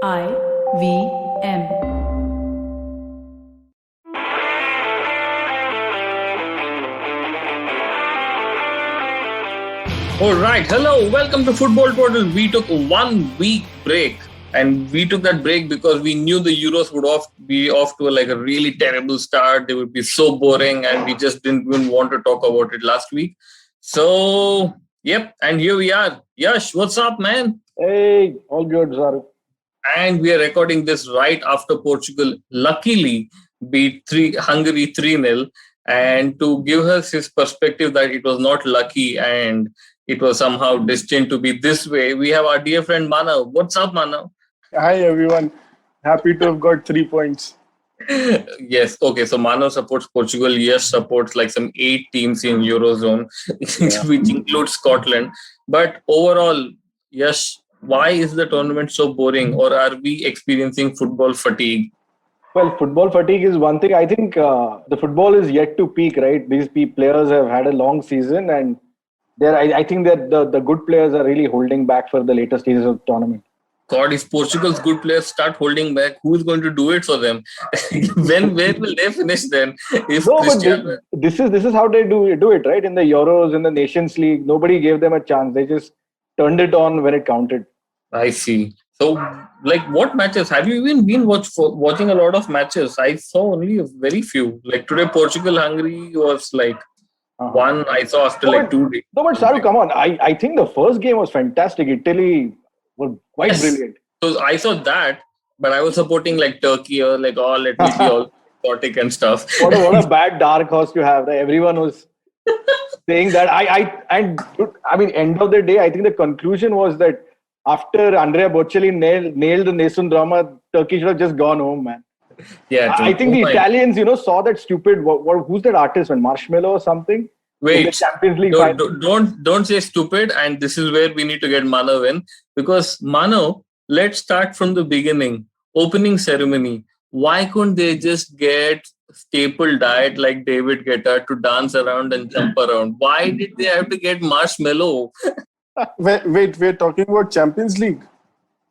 IVM. All right, hello, welcome to Football Twaddle. We took 1 week break, and we took that break because we knew the Euros would be off to a really terrible start. They would be so boring, and we just didn't even want to talk about it last week. So, yep, and here we are. Yash, what's up, man? Hey, all good, Saru. And we are recording this right after Portugal luckily beat Hungary 3-0. And to give us his perspective that it was not lucky and it was somehow destined to be this way, we have our dear friend Manav. What's up, Manav? Hi everyone. Happy to have got 3 points. Yes. Okay. So Manav supports Portugal. Yes, supports some 8 teams in Eurozone, which includes Scotland. But overall, yes, why is the tournament so boring, or are we experiencing football fatigue? Well, football fatigue is one thing. I think the football is yet to peak, right? These players have had a long season, and I think that the good players are really holding back for the later stages of the tournament. God, if Portugal's good players start holding back, who is going to do it for them? Where will they finish then? This is how they do it, right? In the Euros, in the Nations League, nobody gave them a chance. They just turned it on when it counted. I see. So, what matches? Have you even been watching a lot of matches? I saw only a very few. Today, Portugal-Hungary was one I saw after 2 days. No, but Saru, come on. I think the first game was fantastic. Italy were quite brilliant. So I saw that, but I was supporting Turkey or let me be all exotic and stuff. What a bad dark horse you have. Everyone was saying that. I mean, end of the day, I think the conclusion was that after Andrea Bocelli nailed the Nessun drama, Turkey should have just gone home, man. Yeah, I think the Italians, saw that stupid. Who's that artist? Marshmello or something? Wait, Champions League don't say stupid. And this is where we need to get Manav in, because Manav, let's start from the beginning. Opening ceremony. Why couldn't they just get staple diet like David Guetta to dance around and jump around? Why did they have to get Marshmello? Wait, we're talking about Champions League.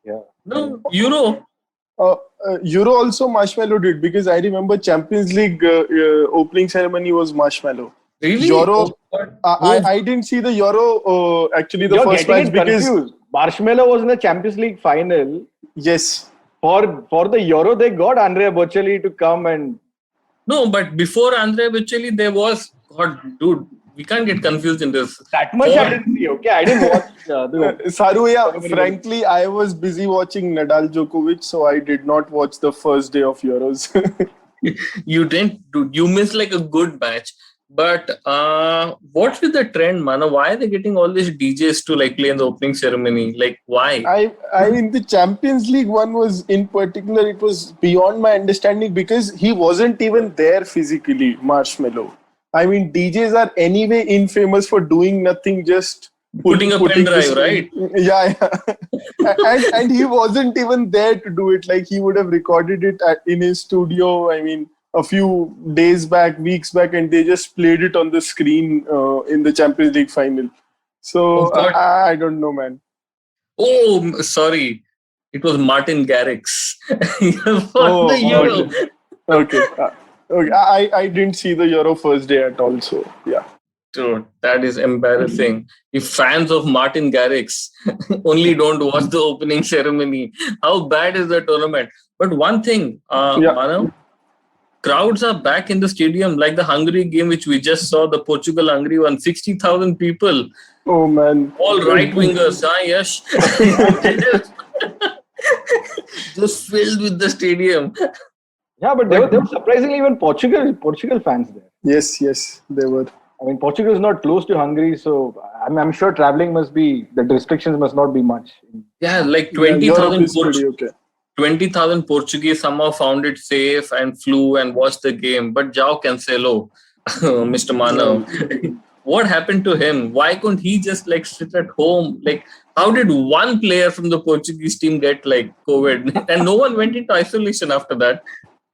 Yeah. No, Euro. Euro also Marshmello did, because I remember Champions League opening ceremony was Marshmello. Really? Euro. I didn't see the Euro actually the first match because confused. Marshmello was in the Champions League final. Yes. For the Euro, they got Andrea Bocelli to come and. No, but before Andrea Bocelli, there was. God, dude, we can't get confused in this. That much I didn't see. Okay, I didn't watch. Saru, frankly, I was busy watching Nadal Djokovic, so I did not watch the first day of Euros. You didn't. You missed a good match. But what's with the trend, Manav? Why are they getting all these DJs to play in the opening ceremony? Why? I mean, the Champions League one was in particular, it was beyond my understanding because he wasn't even there physically, Marshmello. I mean, DJs are anyway infamous for doing nothing, just putting a pen drive, right? Yeah. and he wasn't even there to do it. He would have recorded it in his studio. I mean, a few weeks back, and they just played it on the screen in the Champions League final. So I don't know, man. Oh, sorry. It was Martin Garrix. The Euro. Okay. Okay. I didn't see the Euro first day at all. So, yeah. Dude, that is embarrassing. If fans of Martin Garrix only don't watch the opening ceremony, how bad is the tournament? But one thing, Manav, crowds are back in the stadium, like the Hungary game, which we just saw, the Portugal-Hungary one, 60,000 people. Oh, man. All right-wingers, Yash? Just filled with the stadium. Yeah, but there were surprisingly even Portugal fans there. Yes, they were. I mean, Portugal is not close to Hungary, so I'm sure traveling the restrictions must not be much. Yeah, 20,000 okay. 20,000 Portuguese somehow found it safe and flew and watched the game. But João Cancelo, Mr. Manav, what happened to him? Why couldn't he just sit at home? How did one player from the Portuguese team get COVID? And no one went into isolation after that.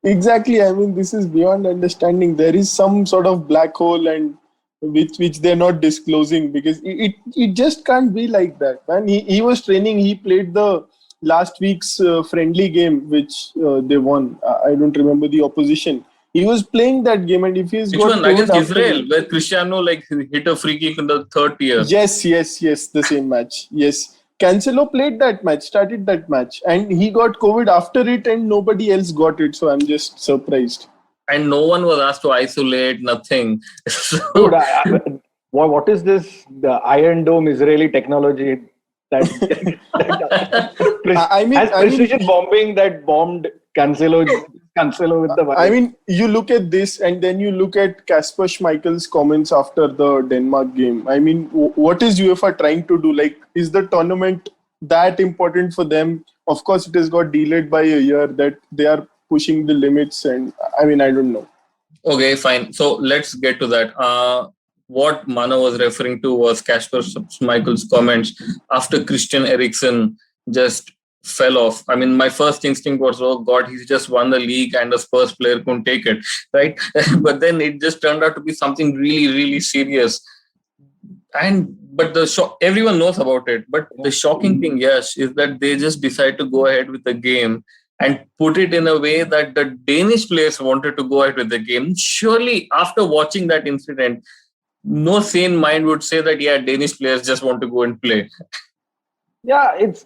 Exactly. I mean, this is beyond understanding. There is some sort of black hole, and which they're not disclosing, because it just can't be like that, man. He was training. He played the last week's friendly game, which they won. I don't remember the opposition. He was playing that game, and if he's Which got one? COVID Against after Israel, that, where Cristiano like hit a free kick in the third tier. yes, the same match. Yes, Cancelo played that match, started that match, and he got COVID after it, and nobody else got it. So I'm just surprised. And no one was asked to isolate, nothing. Dude, what is this? The Iron Dome Israeli technology that, has precision bombing that bombed Cancelo with the virus. I mean, you look at this and then you look at Kasper Schmeichel's comments after the Denmark game. I mean, what is UEFA trying to do? Like, is the tournament that important for them? Of course, it has got delayed by a year, that they are pushing the limits. And I mean, I don't know. Okay, fine. So let's get to that. What Manav was referring to was Kasper Schmeichel's comments after Christian Eriksen just fell off. I mean, my first instinct was, oh God, he's just won the league and the Spurs player couldn't take it, right? But then it just turned out to be something really, really serious. But everyone knows about it. But the shocking thing, yes, is that they just decide to go ahead with the game and put it in a way that the Danish players wanted to go ahead with the game. Surely, after watching that incident, no sane mind would say that, yeah, Danish players just want to go and play. Yeah, it's.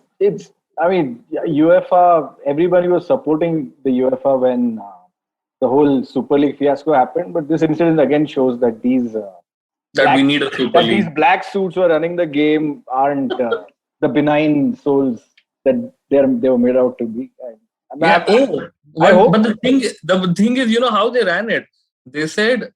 I mean, UEFA. Everybody was supporting the UEFA when the whole Super League fiasco happened. But this incident again shows that we need a Super League. These black suits who are running the game aren't the benign souls that they were made out to be. But the thing is, you know how they ran it. They said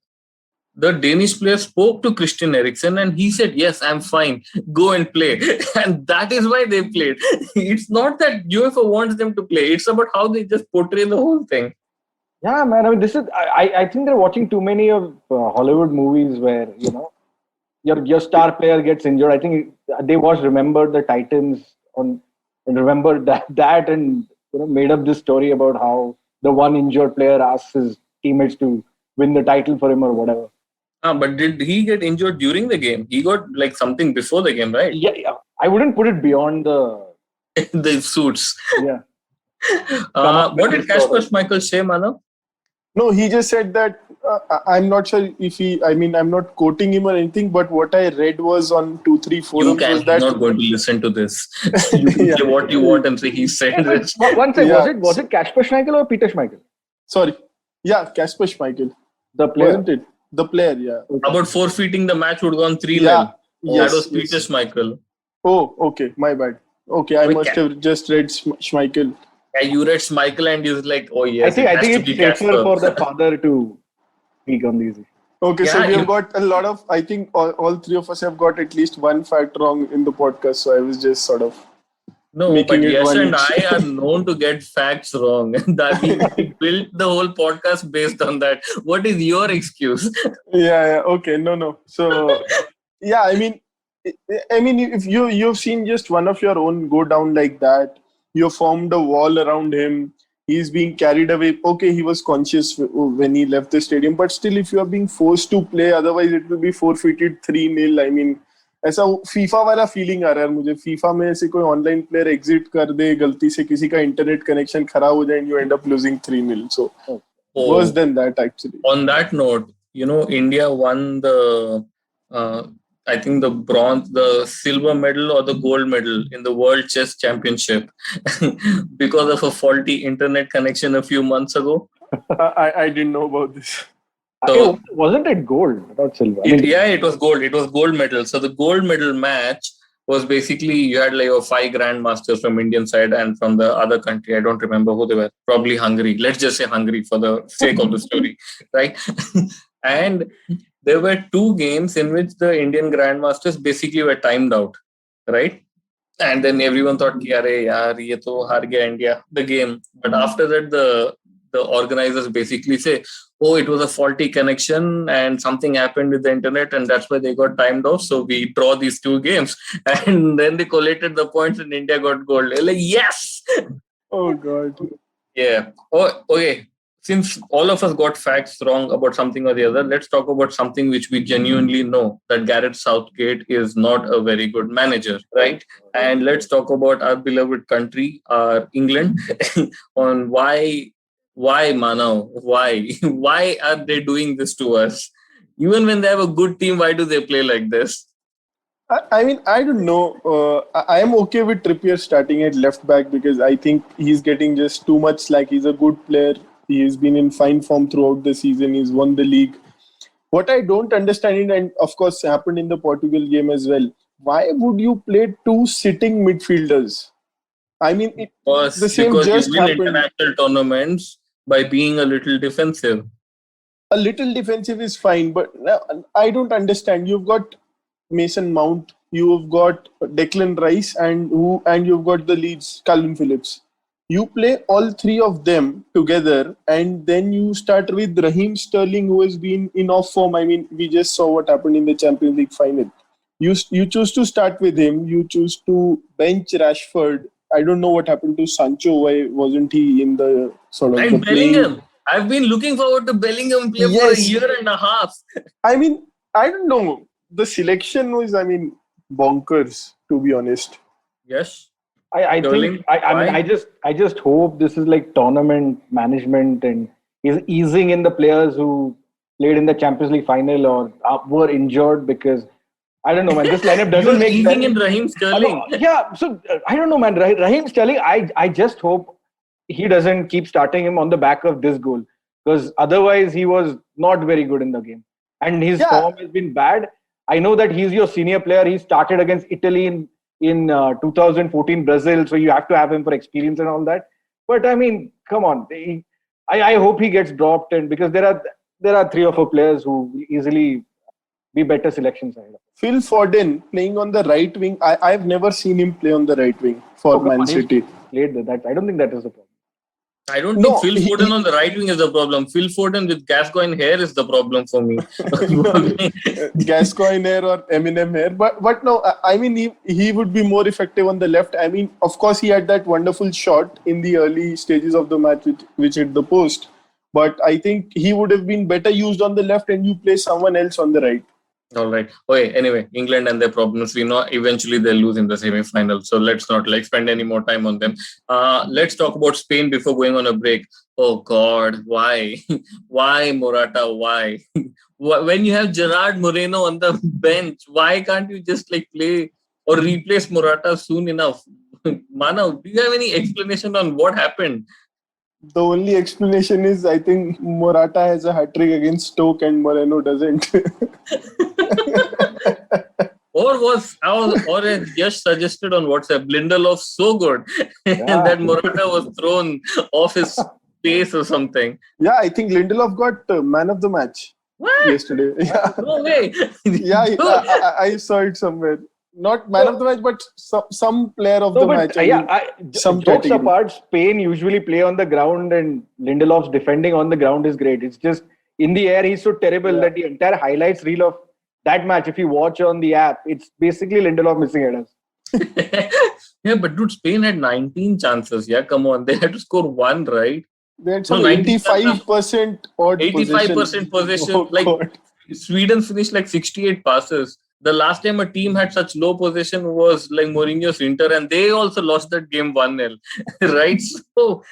the Danish player spoke to Christian Eriksen and he said, yes, I'm fine, go and play. And that is why they played. It's not that UEFA wants them to play. It's about how they just portray the whole thing. Yeah, man. I mean, I think they're watching too many of Hollywood movies where, your star player gets injured. I think they watched Remember the Titans and remembered that and made up this story about how the one injured player asks his teammates to win the title for him or whatever. But did he get injured during the game? He got like something before the game, right? Yeah. I wouldn't put it beyond the suits. Yeah. What did Kasper Schmeichel say, Manav? No, he just said that I'm not sure if I'm not quoting him or anything, but what I read was on 2-3 forums was that... You're not going to listen to this. You can say what you want and say he said it. One second, was it Kasper Schmeichel or Peter Schmeichel? Sorry. Yeah, Kasper Schmeichel. The player. Wasn't it? The player, yeah. Okay. About forfeiting the match would have gone 3-0. Yeah. That was Peter Schmeichel. Oh, okay. My bad. Okay, I must have just read Schmeichel. Yeah, you read Schmeichel and he was like, oh yes. I think it's safer for the father to speak on these. Okay, so we have got a lot of, I think all three of us have got at least one fact wrong in the podcast. So I was just sort of but Yash and I are known to get facts wrong. That we built the whole podcast based on that. What is your excuse? Yeah. Okay. No. So, yeah, I mean, if you've seen just one of your own go down like that, you formed a wall around him. He's being carried away. Okay, he was conscious when he left the stadium, but still, if you are being forced to play, otherwise it will be forfeited 3-0. I mean, ऐसा FIFA वाला feeling आ रहा है मुझे. FIFA में ऐसे कोई online player exit कर दे गलती से, किसी का इंटरनेट कनेक्शन खराब हो जाए, and you end up losing 3-0. So worse than that actually. On that note, India won the I think the silver medal or the gold medal in the World Chess Championship because of a faulty internet connection a few months ago. I didn't know about this. So, wasn't it gold, not silver? It was gold. It was gold medal. So the gold medal match was basically you had like 5 grandmasters from Indian side and from the other country. I don't remember who they were. Probably Hungary. Let's just say Hungary for the sake of the story, right? And there were 2 games in which the Indian grandmasters basically were timed out, right? And then everyone thought, ye to har gaya India, the game. But after that, the organizers basically say, oh, it was a faulty connection and something happened with the internet and that's why they got timed off. So we draw these 2 games. And then they collated the points and India got gold. They're like, yes! Oh, God. Yeah. Oh, okay. since all of us got facts wrong about something or the other, let's talk about something which we genuinely know, that Gareth Southgate is not a very good manager, right? And let's talk about our beloved country, England, on why Manav, why, why are they doing this to us? Even when they have a good team, why do they play like this? I mean, I don't know. I am okay with Trippier starting at left back because I think he's getting just too much slack. He's a good player. He's been in fine form throughout the season. He's won the league. What I don't understand, and of course happened in the Portugal game as well, why would you play two sitting midfielders? I mean, the same Because you just win happened. international tournaments by being a little defensive. A little defensive is fine, but I don't understand. You've got Mason Mount, you've got Declan Rice, and you've got the Leeds Calvin Phillips. You play all three of them together, and then you start with Raheem Sterling, who has been in off form. I mean, we just saw what happened in the Champions League final. You choose to start with him. You choose to bench Rashford. I don't know what happened to Sancho. Why wasn't he in the sort of the And playing? Bellingham. I've been looking forward to Bellingham play for a Yes, year and a half. I mean, I don't know. The selection was, I mean, bonkers, to be honest. Yes. I think Sterling. I mean Why? I just hope this is like tournament management and is easing in the players who played in the Champions League final or were injured, because I don't know, man. This lineup doesn't You're make easing sense. in Raheem No, Sterling. yeah, so I don't know, man. Raheem Sterling, I just hope he doesn't keep starting him on the back of this goal, because otherwise he was not very good in the game and his Yeah, form has been bad. I know that he's your senior player. He started against Italy in 2014 Brazil, so you have to have him for experience and all that. But I mean, come on, I hope he gets dropped, and because there are three or four players who easily be better selections ahead of him. Phil Foden playing on the right wing. I've never seen him play on the right wing for Oh, come Man on, he's City. played that. I don't think that is the problem. I don't think No, Phil Foden on the right wing is the problem. Phil Foden with Gascoigne hair is the problem for me. Gascoigne hair or Eminem hair. But no, I mean, he would be more effective on the left. I mean, of course, he had that wonderful shot in the early stages of the match, which hit the post. But I think he would have been better used on the left, and you play someone else on the right. All right. Okay. Anyway, England and their problems. We know eventually they'll lose in the semi-final. So let's not spend any more time on them. Let's talk about Spain before going on a break. Oh God, why? Why Morata? Why? When you have Gerard Moreno on the bench, why can't you just play or replace Morata soon enough? Manav, do you have any explanation on what happened? The only explanation is I think Morata has a hat trick against Stoke and Moreno doesn't. Or as Yash suggested on WhatsApp, Lindelof so good Yeah. that Morata was thrown off his pace or something. Yeah, I think Lindelof got man of the match What? yesterday. Yeah, No way. yeah, Dude, I saw it somewhere. Not man of the match, but some player of No, the but match. I mean, some jokes category. apart, Spain usually play on the ground, and Lindelof's defending on the ground is great. It's just in the air, he's so terrible Yeah. that the entire highlights reel of that match, if you watch on the app, it's basically Lindelof missing headers. yeah, but dude, Spain had 19 chances. Yeah, come on. They had to score one, right? They had No, some 19 chances, 85% odd possession. 85% possession. Oh God. Sweden finished 68 passes. The last time a team had such low possession was Mourinho's Inter, and they also lost that game 1-0. Right? So,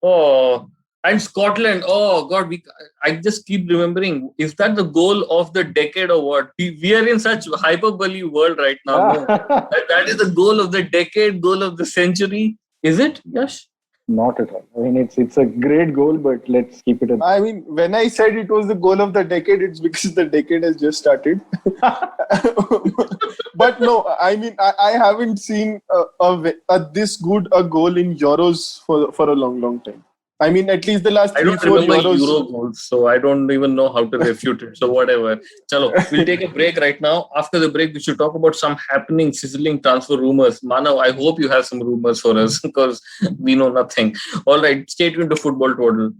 oh, and Scotland. Oh God, I just keep remembering. Is that the goal of the decade or what? We are in such hyperbole world right now. No, that is the goal of the decade, goal of the century. Is it? Yes. Not at all. I mean, it's a great goal, but let's keep it in. I mean, when I said it was the goal of the decade, it's because the decade has just started. But no, I mean, I haven't seen this good a goal in Euros for a long, long time. I mean, at least the last I three, don't four remember Euros. Euro goals, so I don't even know how to refute it. So whatever. Chalo, we'll take a break right now. After the break, we should talk about some happening, sizzling transfer rumors. Manav, I hope you have some rumors for us because we know nothing. All right, stay tuned to Football Twaddle.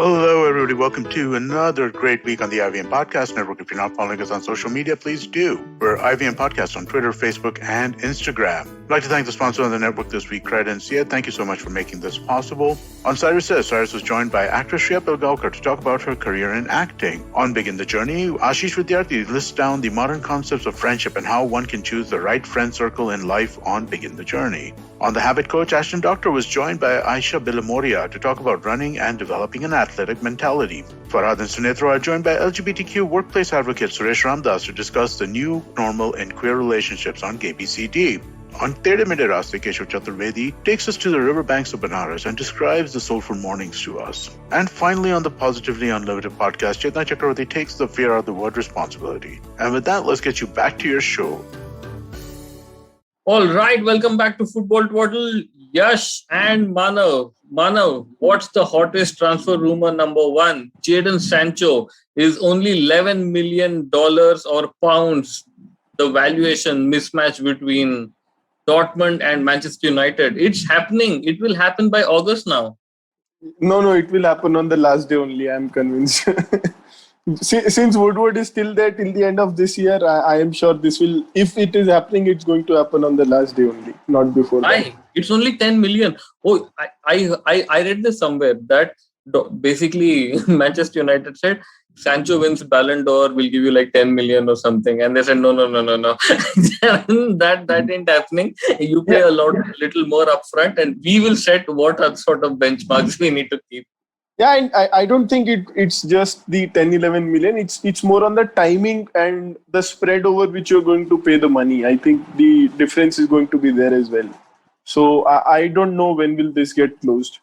Hello, everybody. Welcome to another great week on the IVM Podcast Network. If you're not following us on social media, please do. We're IVM Podcast on Twitter, Facebook, and Instagram. I'd like to thank the sponsor on the network this week, Credence. Thank you so much for making this possible. On Cyrus Says, Cyrus was joined by actress Shreya Pilgaonkar to talk about her career in acting. On Begin the Journey, Ashish Vidyarthi lists down the modern concepts of friendship and how one can choose the right friend circle in life on Begin the Journey. On The Habit Coach, Ashton Doctor was joined by Aisha Bilamoria to talk about running and developing an athletic mentality. Farhad and Sunethra are joined by LGBTQ workplace advocate Suresh Ramdas to discuss the new normal in queer relationships on KBCD. On Tere Mere Raste, Keshav Chaturvedi takes us to the riverbanks of Banaras and describes the soulful mornings to us. And finally, on the Positively Unlimited podcast, Chetna Chakravarti takes the fear out of the word responsibility. And with that, let's get you back to your show. All right, welcome back to Football Twaddle. Yash and Manav. Manav, what's the hottest transfer rumor number one? Jadon Sancho is only $11 million or pounds. The valuation mismatch between Dortmund and Manchester United. It's happening. It will happen by August now. No, it will happen on the last day only, I'm convinced. Since Woodward is still there till the end of this year, I am sure this will, if it is happening, it's going to happen on the last day only, not before that. It's only 10 million. Oh, I read this somewhere that basically Manchester United said Sancho wins Ballon d'Or, we'll give you like 10 million or something. And they said, no. that ain't happening. You pay a little more upfront and we will set what sort of benchmarks we need to keep. Yeah, and I don't think it's just the 10-11 million. It's more on the timing and the spread over which you're going to pay the money. I think the difference is going to be there as well. So I don't know when will this get closed.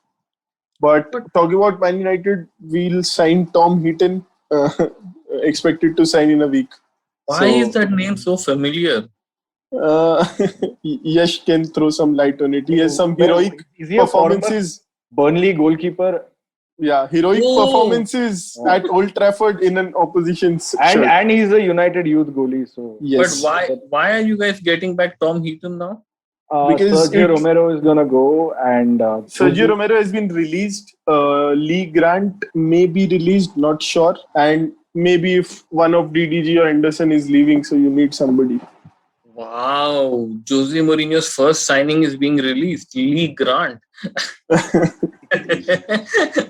But talking about Man United, we'll sign Tom Heaton, expected to sign in a week. Why is that name so familiar? Yash can throw some light on it. He has some heroic performances. Burnley goalkeeper. Yeah, heroic performances at Old Trafford in an opposition's shirt. And he's a United youth goalie. So yes. But why are you guys getting back Tom Heaton now? Because Sergio Romero is gonna go, and Sergio Romero has been released. Lee Grant may be released, not sure. And maybe if one of DDG or Anderson is leaving, so you need somebody. Wow, Jose Mourinho's first signing is being released. Lee Grant.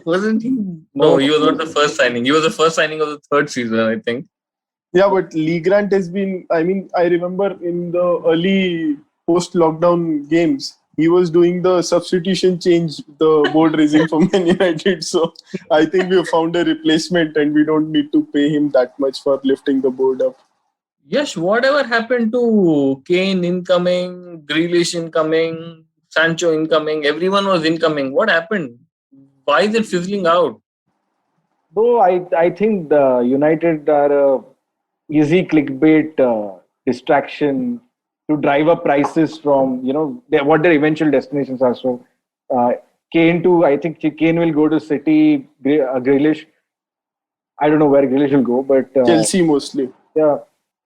Wasn't he? No, he was not the first signing. He was the first signing of the third season, I think. Yeah, but Lee Grant has been, I remember in the early post-lockdown games, he was doing the substitution change, the board raising for Man United. So I think we have found a replacement and we don't need to pay him that much for lifting the board up. Yes, whatever happened to Kane incoming, Grealish incoming, Sancho incoming, everyone was incoming. What happened? Why is it fizzling out? Though I think the United are a easy clickbait distraction to drive up prices from, what their eventual destinations are. So I think Kane will go to City, Grealish. I don't know where Grealish will go, but... Chelsea mostly. Yeah.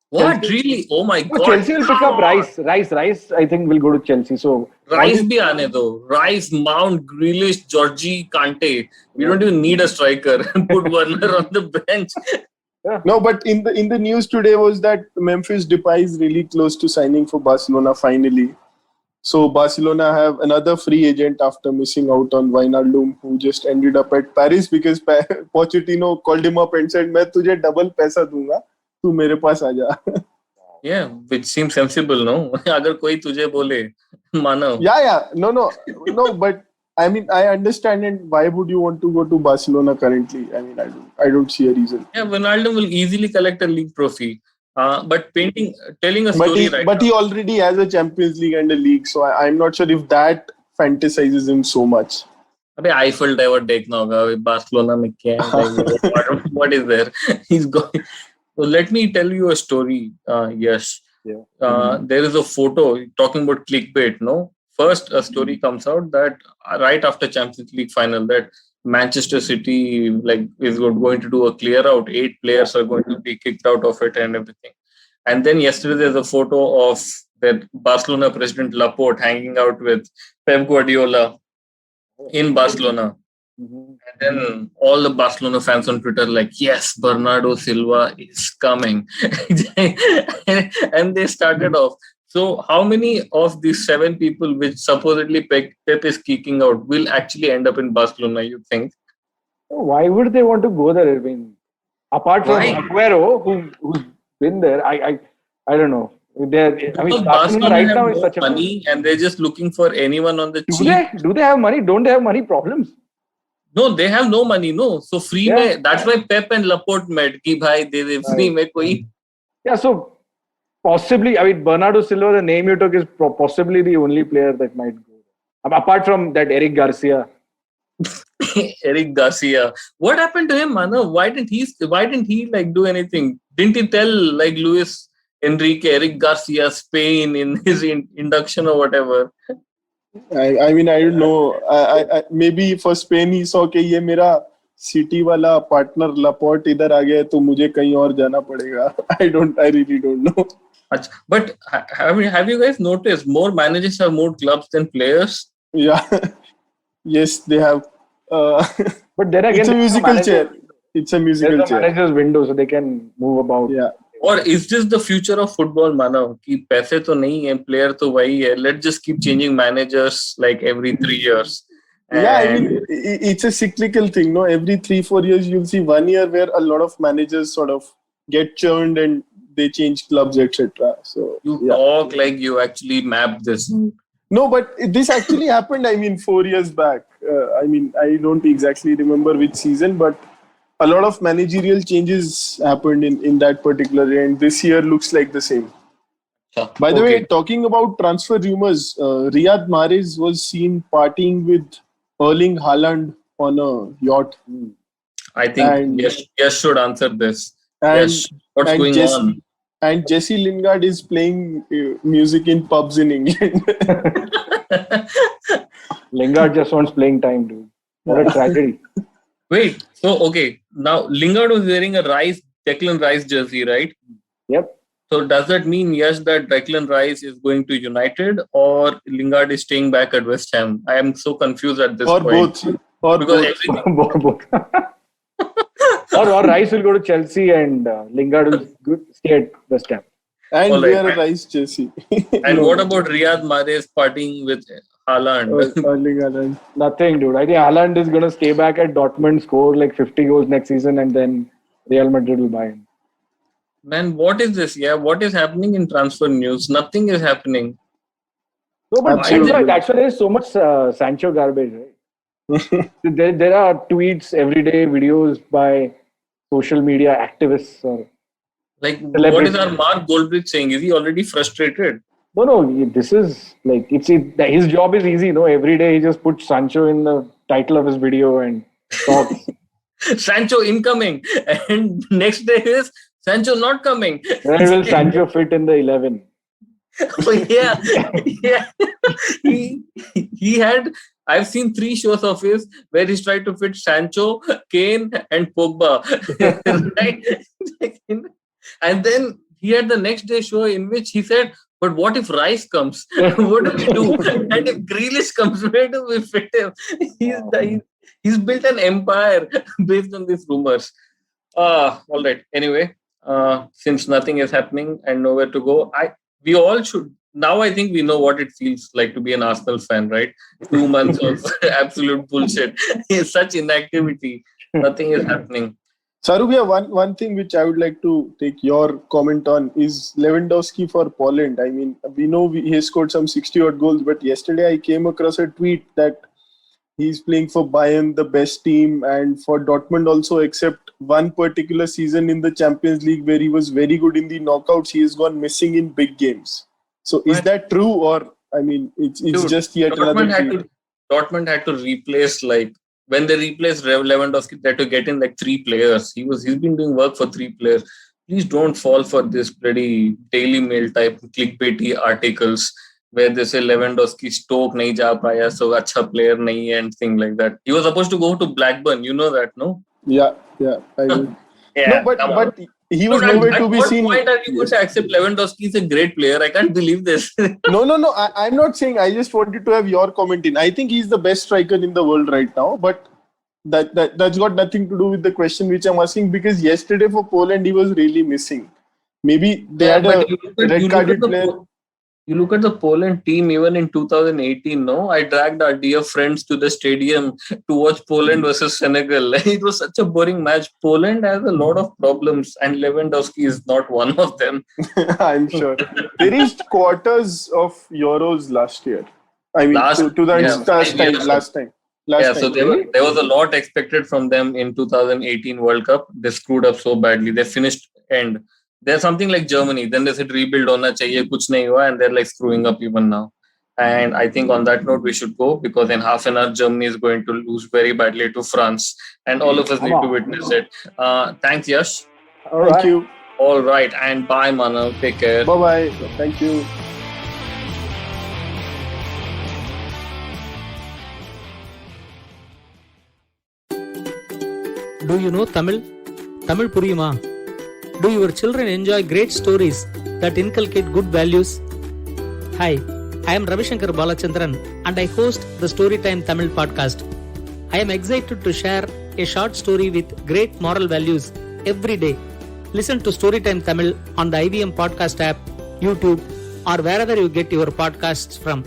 What? Chelsea? Really? Oh my God. Chelsea will pick up Rice. Rice, I think, will go to Chelsea. So Rice bhi aane do. Rice, Mount, Grealish, Georgie, Kante. We don't even need a striker. Put Werner on the bench. Yeah. No, but in the news today was that Memphis Depay is really close to signing for Barcelona finally. So Barcelona have another free agent after missing out on Wijnaldum, who just ended up at Paris because Pochettino called him up and said, "मैं तुझे double पैसा दूंगा, तू मेरे पास आ जा." Yeah, which seems sensible, no? अगर कोई तुझे बोले, मानो. Yeah, no, but I understand, and why would you want to go to Barcelona currently? I don't see a reason. Yeah, Wijnaldum will easily collect a league trophy. But telling a story but he already has a Champions League and a league, so I'm not sure if that fantasizes him so much. अबे Eiffel Tower देखना होगा Barcelona में क्या है? What is there? He's going. So let me tell you a story. Yes. Yeah. There is a photo talking about clickbait. No, first a story comes out that right after Champions League final that Manchester City is going to do a clear out. 8 players are going to be kicked out of it and everything. And then yesterday there's a photo of that Barcelona president Laporte hanging out with Pep Guardiola in Barcelona. Mhm. And then all the Barcelona fans on Twitter like, yes, Bernardo Silva is coming. And they started off. So how many of these 7 people which supposedly Pep is kicking out will actually end up in Barcelona, you think? Why would they want to go there? I mean, apart from Why? Aguero, who's been there, I don't know. I mean, Because Barcelona Barcelona right have now is no such a mess. money and they're just looking for anyone on the Do cheap. they? Do they have money? Don't they have money problems? No, they have no money, no. So free Yeah. mein, that's why Pep and Laporte met कि भाई दे दे free Right. में कोई. Yeah, so possibly, I mean, Bernardo Silva, the name you took, is possibly the only player that might go. Apart from that, Eric Garcia. Eric Garcia. What happened to him, Manav? Why didn't he like do anything? Didn't he tell like Luis Enrique, Eric Garcia, Spain in his induction or whatever? I mean, I don't know. Maybe for Spain he saw कि ये मेरा city वाला partner Laporte इधर आ गया है तो मुझे कहीं और जाना पड़ेगा. I really don't know. But have you guys noticed more managers have more clubs than players? Yeah. Yes, they have. But then again, It's a musical chair. It's a musical there's a chair. manager's window, so they can move about. Yeah. Or is this the future of football, Manav? कि पैसे तो नहीं है, player तो वही है. Let's just keep changing managers like every 3 years. Yeah, I And mean, it's a cyclical thing. No, every 3-4 years you'll see 1 year where a lot of managers sort of get churned and they change clubs, etc. So you yeah. talk like you actually mapped this. No, but this actually happened. I mean, 4 years back. I mean, I don't exactly remember which season, but a lot of managerial changes happened in that particular year, and this year looks like the same. By the way, talking about transfer rumors, Riyad Mahrez was seen partying with Erling Haaland on a yacht. I think And- yes should answer this. And, Yes, what's and going Jesse, on? And Jesse Lingard is playing music in pubs in England. Lingard just wants playing time, dude. What a tragedy. Wait, so okay, now Lingard was wearing a Declan Rice jersey, right? Yep. So does that mean yes that Declan Rice is going to United or Lingard is staying back at West Ham? I am so confused at this or point. both. Or Because both. Both. or Rice will go to Chelsea and Lingard will stay at West Ham. And All we right. are a Rice Chelsea. And what about Riyad Mahrez partying with Haaland? Erling Haaland. Nothing, dude. I think Haaland is going to stay back at Dortmund, score like 50 goals next season, and then Real Madrid will buy him. Man, what is this? Yeah, what is happening in transfer news? Nothing is happening. No, but Absolutely. that's why there is so much Sancho garbage, right? there are tweets every day, videos by social media activists. Or Like, what Celebrity. is our Mark Goldbridge saying? Is he already frustrated? No, this is like his job is easy. No, every day he just puts Sancho in the title of his video and talks. Sancho incoming, and next day is Sancho not coming. Where will Sancho fit in the 11? Oh, yeah. He had. I've seen 3 shows of his where he's tried to fit Sancho, Kane, and Pogba. Right? And then he had the next day show in which he said, "But what if Rice comes? What do we do? And if Grealish comes, where do we fit him?" He's built an empire based on these rumors. All right. Anyway, since nothing is happening and nowhere to go, we all should. Now I think we know what it feels like to be an Arsenal fan, right? 2 months of absolute bullshit. Such inactivity. Nothing is happening. Sarubia, one thing which I would like to take your comment on is Lewandowski for Poland. I mean, we know he scored some 60-odd goals, but yesterday I came across a tweet that he's playing for Bayern, the best team, and for Dortmund also, except one particular season in the Champions League where he was very good in the knockouts, he has gone missing in big games. So is that true, or I mean, it's Dude, just yet another tweet? Dortmund had to replace, like, when they replaced Lewandowski, they had to get in like 3 players. He's been doing work for 3 players. Please don't fall for this bloody Daily Mail type clickbaity articles where they say Lewandowski Stoke nahi ja paya, so acha player nahi hai, and thing like that. He was supposed to go to Blackburn. You know that, no? Yeah, I do. Yeah, No, but he was nowhere to be seen. At what point are you going to accept Lewandowski is a great player? I can't believe this. No. I'm not saying. I just wanted to have your comment in. I think he's the best striker in the world right now. But That's got nothing to do with the question which I'm asking, because yesterday for Poland he was really missing. Maybe they had a red-carded player. You look at the Poland team even in 2018, no? I dragged our dear friends to the stadium to watch Poland versus Senegal. It was such a boring match. Poland has a lot of problems and Lewandowski is not one of them. I'm sure. They reached quarters of Euros last year. I mean, last time. So there was a lot expected from them in 2018 World Cup. They screwed up so badly. They finished end. There's something like Germany. Then they said rebuild hona chahiye, kuch nahi hua, and they're like screwing up even now. And I think on that note we should go, because in half an hour Germany is going to lose very badly to France, and all of us need to witness it. Thanks, Yash. Thank you. All right, and bye, Manav. Take care. Bye. Thank you. Do you know Tamil? Tamil puriyuma? Do your children enjoy great stories that inculcate good values? Hi, I am Ravishankar Balachandran and I host the Storytime Tamil podcast. I am excited to share a short story with great moral values every day. Listen to Storytime Tamil on the IVM podcast app, YouTube, or wherever you get your podcasts from.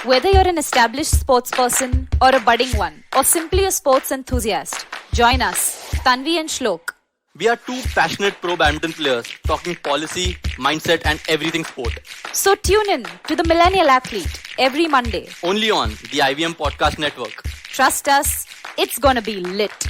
Whether you're an established sports person or a budding one, or simply a sports enthusiast, join us, Tanvi and Shlok. We are two passionate pro badminton players talking policy, mindset and everything sport. So tune in to the Millennial Athlete every Monday. Only on the IVM Podcast Network. Trust us, it's gonna be lit.